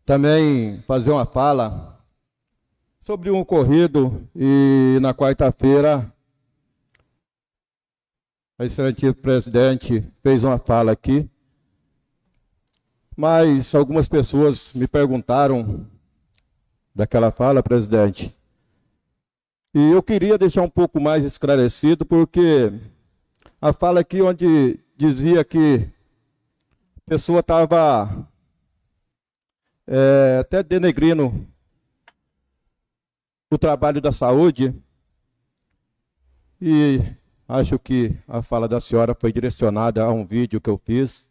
também fazer uma fala sobre um ocorrido e na quarta-feira a excelente presidente fez uma fala aqui, mas algumas pessoas me perguntaram daquela fala, presidente, e eu queria deixar um pouco mais esclarecido, porque a fala aqui onde dizia que a pessoa estava até denegrindo o trabalho da saúde, e acho que a fala da senhora foi direcionada a um vídeo que eu fiz,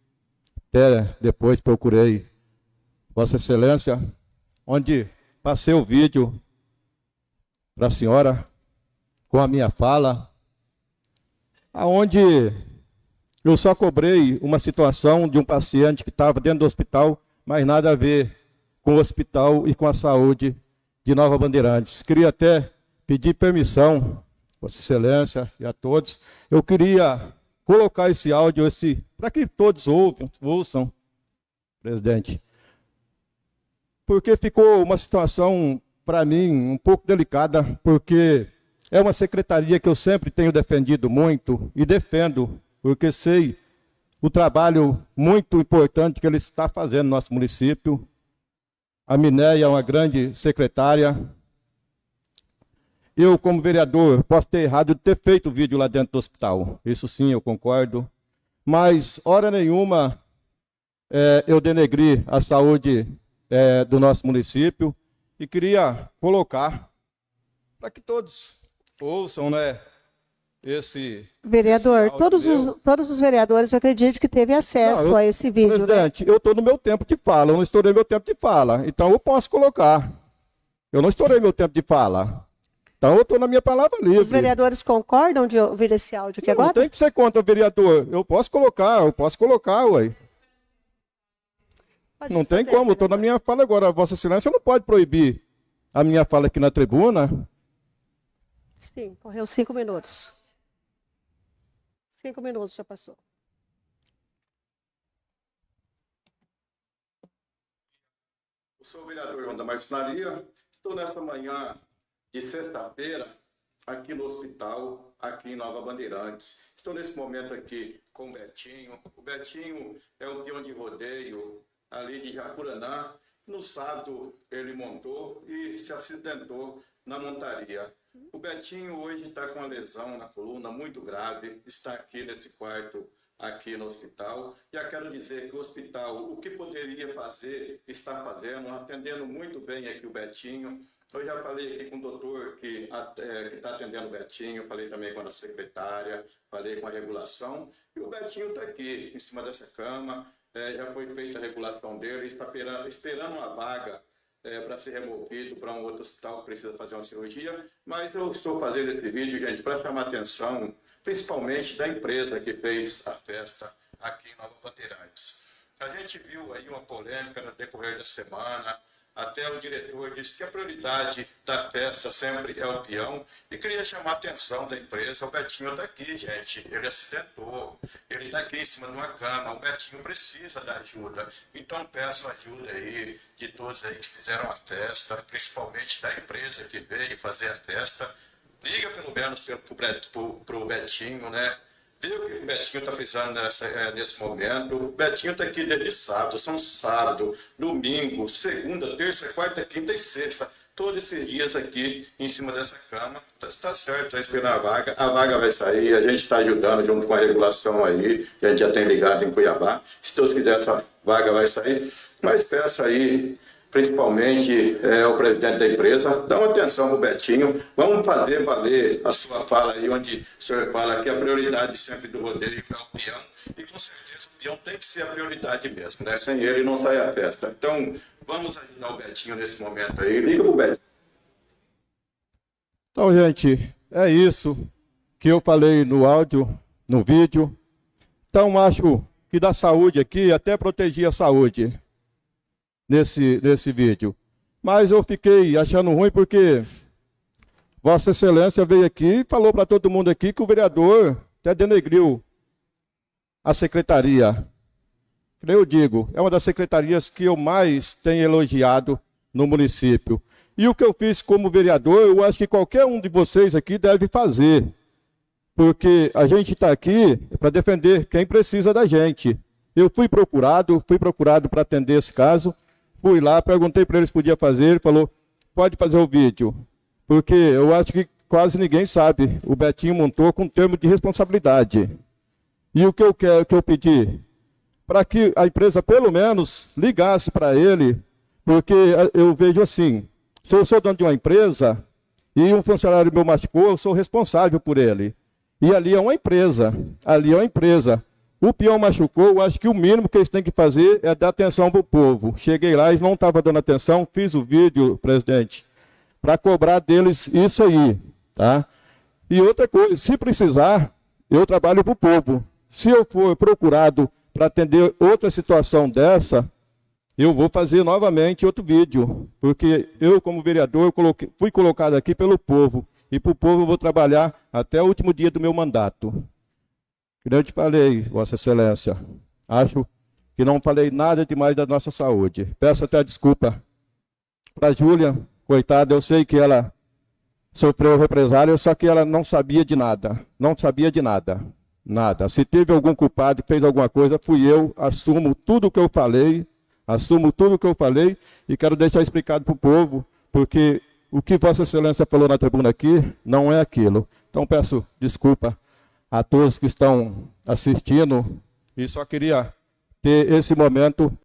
até depois procurei Vossa Excelência, onde passei o vídeo para a senhora com a minha fala, aonde eu só cobrei uma situação de um paciente que estava dentro do hospital, mas nada a ver com o hospital e com a saúde de Nova Bandeirantes. Queria até pedir permissão, Vossa Excelência e a todos, eu queria colocar esse áudio para que todos ouçam, presidente, porque ficou uma situação, para mim, um pouco delicada, porque é uma secretaria que eu sempre tenho defendido muito e defendo, porque sei o trabalho muito importante que ele está fazendo no nosso município. A Minéia é uma grande secretária. Eu, como vereador, posso ter errado de ter feito o vídeo lá dentro do hospital. Isso sim, eu concordo. Mas, hora nenhuma, eu denegri a saúde do nosso município e queria colocar para que todos ouçam, né, Vereador, todos os vereadores, eu acredito que teve acesso a esse vídeo. Presidente, eu estou no meu tempo de fala, eu não estourei meu tempo de fala, então eu posso colocar. Eu não estourei meu tempo de fala. Então eu estou na minha palavra livre. Os vereadores concordam de ouvir esse áudio aqui agora? Não tem que ser contra o vereador. Eu posso colocar, ué. Não tem como, eu estou na minha fala agora. Vossa Excelência não pode proibir a minha fala aqui na tribuna. Sim, correu 5 minutos. 5 minutos já passou. Eu sou o vereador João da Marcenaria. Estou nessa manhã de sexta-feira aqui no hospital, aqui em Nova Bandeirantes. Estou nesse momento aqui com o Betinho. O Betinho é um peão de rodeio ali de Jacuranã. No sábado ele montou e se acidentou na montaria. O Betinho hoje está com uma lesão na coluna muito grave, está aqui nesse quarto, aqui no hospital. E eu quero dizer que o hospital, o que poderia fazer, está fazendo, atendendo muito bem aqui o Betinho. Eu já falei aqui com o doutor que está atendendo o Betinho, falei também com a secretária, falei com a regulação. E o Betinho está aqui, em cima dessa cama, já foi feita a regulação dele, está esperando uma vaga para ser removido para um outro hospital que precisa fazer uma cirurgia, mas eu estou fazendo esse vídeo, gente, para chamar a atenção, principalmente da empresa que fez a festa aqui em Nova Bandeirantes. A gente viu aí uma polêmica no decorrer da semana, até o diretor disse que a prioridade da festa sempre é o peão, e queria chamar a atenção da empresa. O Betinho está aqui, gente, ele acidentou, ele está aqui em cima de uma cama, o Betinho precisa da ajuda, então peço ajuda aí de todos aí que fizeram a festa, principalmente da empresa que veio fazer a festa. Liga pelo menos para o Betinho, né? Vê o que o Betinho está precisando nesse momento. O Betinho está aqui desde sábado, são sábado, domingo, segunda, terça, quarta, quinta e sexta. Todos esses dias aqui em cima dessa cama. Está certo, está esperando a vaga vai sair, a gente está ajudando junto com a regulação aí, que a gente já tem ligado em Cuiabá. Se Deus quiser, essa vaga vai sair. Mas peço aí, principalmente o presidente da empresa, dá uma atenção para o Betinho, vamos fazer valer a sua fala aí, onde o senhor fala que a prioridade sempre do rodeio é o peão, e com certeza o peão tem que ser a prioridade mesmo, né? Sem ele não sai a festa. Então, vamos ajudar o Betinho nesse momento aí, liga para o Betinho. Então, gente, é isso que eu falei no áudio, no vídeo. Então, acho que da saúde aqui, até proteger a saúde nesse vídeo. Mas eu fiquei achando ruim porque Vossa Excelência veio aqui e falou para todo mundo aqui que o vereador até denegriu a secretaria. eu digo, é uma das secretarias que eu mais tenho elogiado no município. E o que eu fiz como vereador, eu acho que qualquer um de vocês aqui deve fazer. Porque a gente está aqui para defender quem precisa da gente. Eu fui procurado para atender esse caso. Fui lá, perguntei para eles se podia fazer, ele falou, pode fazer o vídeo. Porque eu acho que quase ninguém sabe. O Betinho montou com termo de responsabilidade. E o que eu pedi? Para que a empresa, pelo menos, ligasse para ele, porque eu vejo assim, se eu sou dono de uma empresa e um funcionário meu machucou, eu sou responsável por ele. E ali é uma empresa, O peão machucou, eu acho que o mínimo que eles têm que fazer é dar atenção para o povo. Cheguei lá, eles não estavam dando atenção, fiz o vídeo, presidente, para cobrar deles isso aí, tá? E outra coisa, se precisar, eu trabalho para o povo. Se eu for procurado para atender outra situação dessa, eu vou fazer novamente outro vídeo, porque eu, como vereador, fui colocado aqui pelo povo, e para o povo eu vou trabalhar até o último dia do meu mandato. Como eu te falei, Vossa Excelência, acho que não falei nada demais da nossa saúde. Peço até desculpa para a Júlia, coitada, eu sei que ela sofreu represália, só que ela não sabia de nada, nada. Se teve algum culpado que fez alguma coisa, fui eu, assumo tudo o que eu falei e quero deixar explicado para o povo, porque o que Vossa Excelência falou na tribuna aqui não é aquilo. Então peço desculpa a todos que estão assistindo e só queria ter esse momento